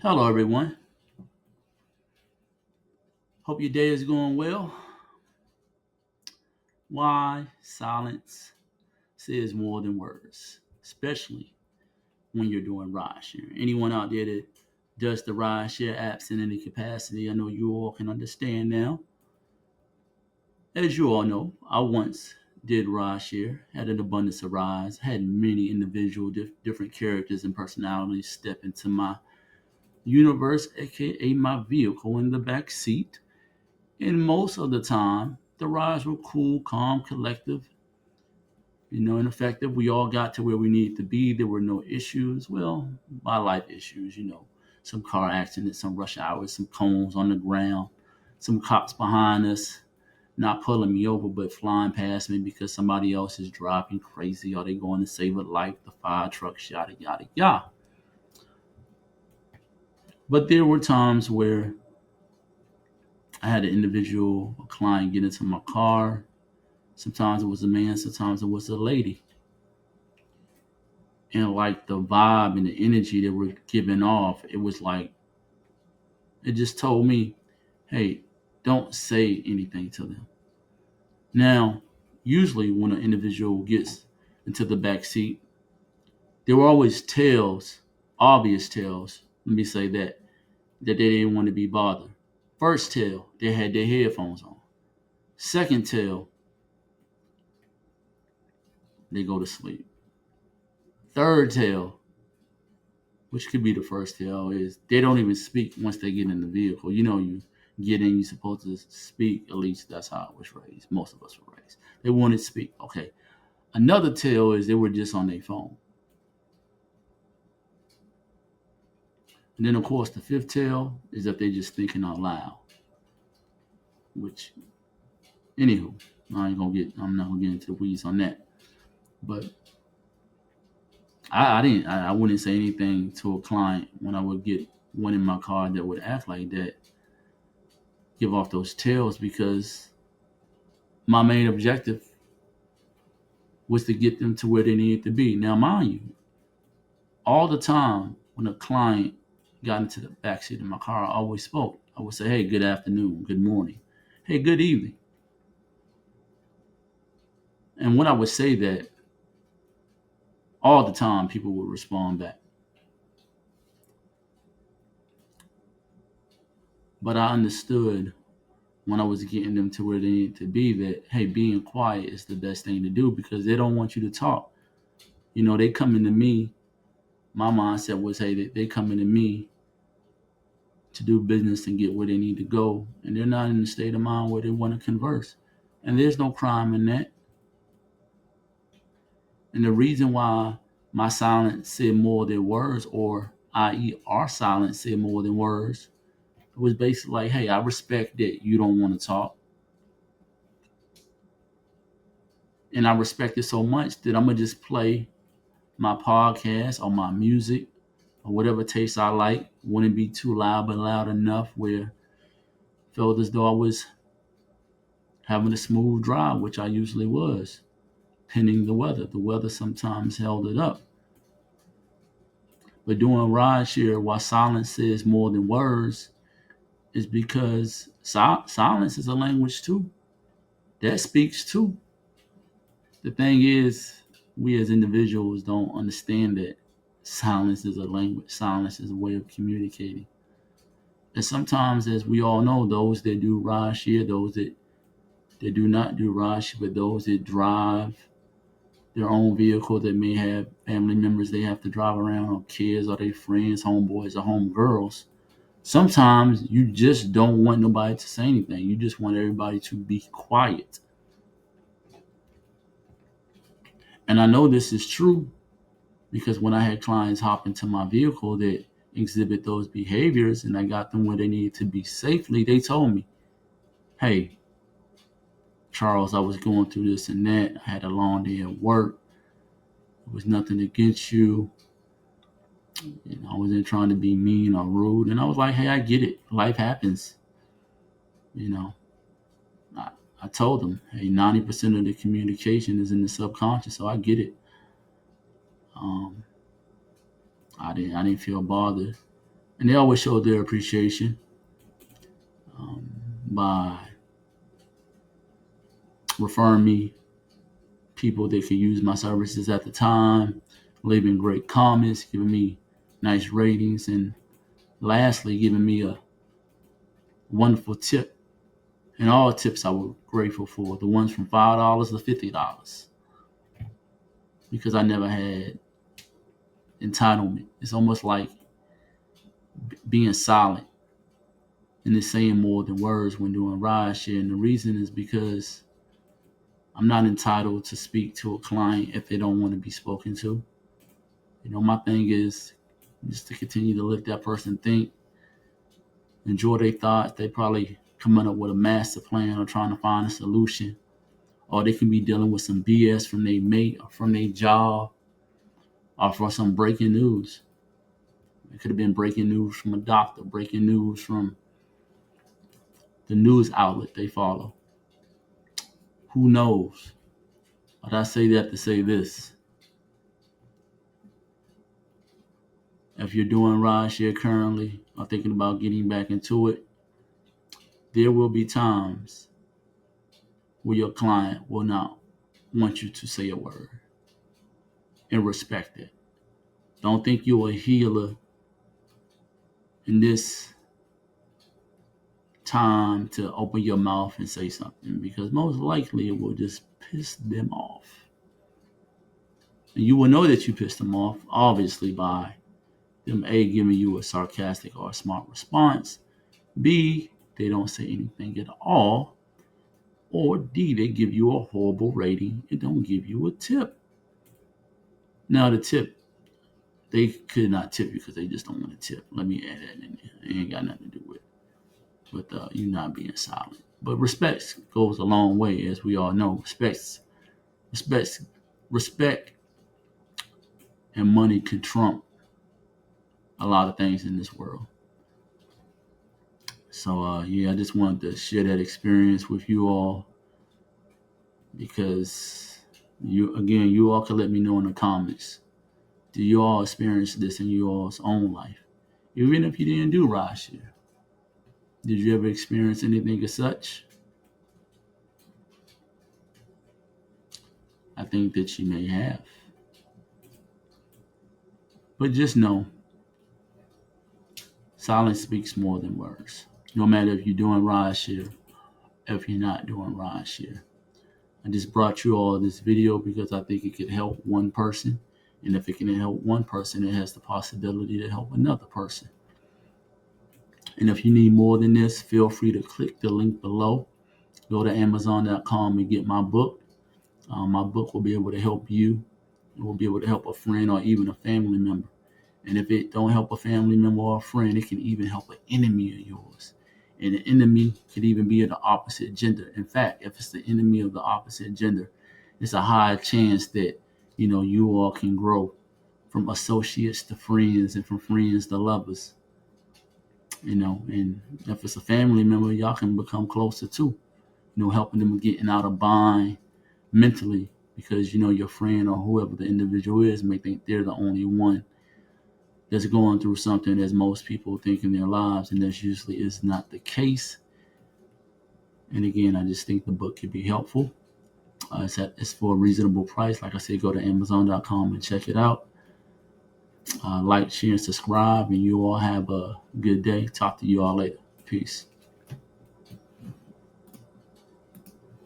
Hello, everyone. Hope your day is going well. Why silence says more than words, especially when you're doing ride sharing. Anyone out there that does the ride share apps in any capacity, I know you all can understand now. As you all know, I once did ride share, had an abundance of rides, had many individual different characters and personalities step into my universe, aka my vehicle in the back seat. And most of the time, the rides were cool, calm, collective, and effective. We all got to where we needed to be. There were no issues. Well, my life issues, some car accidents, some rush hours, some cones on the ground, some cops behind us, not pulling me over, but flying past me because somebody else is driving crazy or they going to save a life, the fire truck, yada, yada, yada. But there were times where I had an individual, a client get into my car. Sometimes it was a man, sometimes it was a lady. And like the vibe and the energy that we're giving off, it was like, it just told me, hey, don't say anything to them. Now, usually when an individual gets into the back seat, there were always tells, obvious tells, let me say that they didn't want to be bothered. First tell, they had their headphones on. Second tell, they go to sleep. Third tell, which could be the first tell, is they don't even speak once they get in the vehicle. You get in, you're supposed to speak. At least that's how I was raised. Most of us were raised. They wanted to speak. Okay. Another tell is they were just on their phone. And then, of course, the fifth tell is that they're just thinking out loud. Which, anywho, I'm not gonna get into the weeds on that. But I wouldn't say anything to a client when I would get one in my car that would act like that, give off those tells, because my main objective was to get them to where they needed to be. Now, mind you, all the time when a client got into the backseat of my car, I always spoke. I would say, hey, good afternoon, good morning, hey, good evening. And when I would say that, all the time people would respond back. But I understood when I was getting them to where they needed to be that, hey, being quiet is the best thing to do because they don't want you to talk. They coming to me. My mindset was, hey, they coming to me to do business and get where they need to go, and they're not in the state of mind where they want to converse. And there's no crime in that. And the reason why my silence said more than words, or i.e., our silence said more than words, was basically like, hey, I respect that you don't want to talk. And I respect it so much that I'm going to just play my podcast or my music or whatever taste I like. Wouldn't be too loud, but loud enough where I felt as though I was having a smooth drive, which I usually was, pending the weather. The weather sometimes held it up. But doing rideshare, while silence says more than words, is because silence is a language too. That speaks too. The thing is, we as individuals don't understand that silence is a language. Silence is a way of communicating. And sometimes, as we all know, those that do rideshare, those that do not do rideshare, but those that drive their own vehicle that may have family members they have to drive around, or kids, or their friends, homeboys, or homegirls. Sometimes you just don't want nobody to say anything. You just want everybody to be quiet. And I know this is true because when I had clients hop into my vehicle that exhibit those behaviors and I got them where they needed to be safely, they told me, hey, Charles, I was going through this and that. I had a long day at work. It was nothing against you. I wasn't trying to be mean or rude. And I was like, hey, I get it. Life happens. You know, I, I told them, hey, 90% of the communication is in the subconscious, so I get it. Um, I didn't feel bothered. And they always show their appreciation um, by referring me people that could use my services at the time, leaving great comments, giving me nice ratings, and lastly, giving me a wonderful tip. And all tips I was grateful for, the ones from $5 to $50, because I never had entitlement. It's almost like being silent and it's saying more than words when doing rideshare. And the reason is because I'm not entitled to speak to a client if they don't want to be spoken to. My thing is just to continue to let that person think, enjoy their thoughts. They probably coming up with a master plan or trying to find a solution. Or they can be dealing with some BS from their mate or from their job or for some breaking news. It could have been breaking news from a doctor, breaking news from the news outlet they follow. Who knows? But I say that to say this. If you're doing rideshare currently or thinking about getting back into it, there will be times where your client will not want you to say a word, and respect it. Don't think you're a healer in this time to open your mouth and say something, because most likely it will just piss them off. And you will know that you pissed them off, obviously, by them A, giving you a sarcastic or a smart response, B, they don't say anything at all, or D, they give you a horrible rating and don't give you a tip. Now, the tip, they could not tip you because they just don't want to tip. Let me add that in there. It ain't got nothing to do with you not being silent. But respect goes a long way, as we all know. Respect, and money can trump a lot of things in this world. So I just wanted to share that experience with you all, because you all can let me know in the comments. Do you all experience this in your all's own life? Even if you didn't do rideshare, did you ever experience anything as such? I think that you may have. But just know, silence speaks more than words. No matter if you're doing rideshare, if you're not doing rideshare. I just brought you all this video because I think it could help one person. And if it can help one person, it has the possibility to help another person. And if you need more than this, feel free to click the link below. Go to Amazon.com and get my book. My book will be able to help you. It will be able to help a friend or even a family member. And if it don't help a family member or a friend, it can even help an enemy of yours. And the enemy could even be of the opposite gender. In fact, if it's the enemy of the opposite gender, it's a high chance that you all can grow from associates to friends and from friends to lovers. And if it's a family member, y'all can become closer too. Helping them getting out of bind mentally, because your friend or whoever the individual is may think they're the only one that's going through something as most people think in their lives, and that usually is not the case. And again, I just think the book could be helpful. It's for a reasonable price. Like I said, go to Amazon.com and check it out. Like, share, and subscribe, and you all have a good day. Talk to you all later. Peace.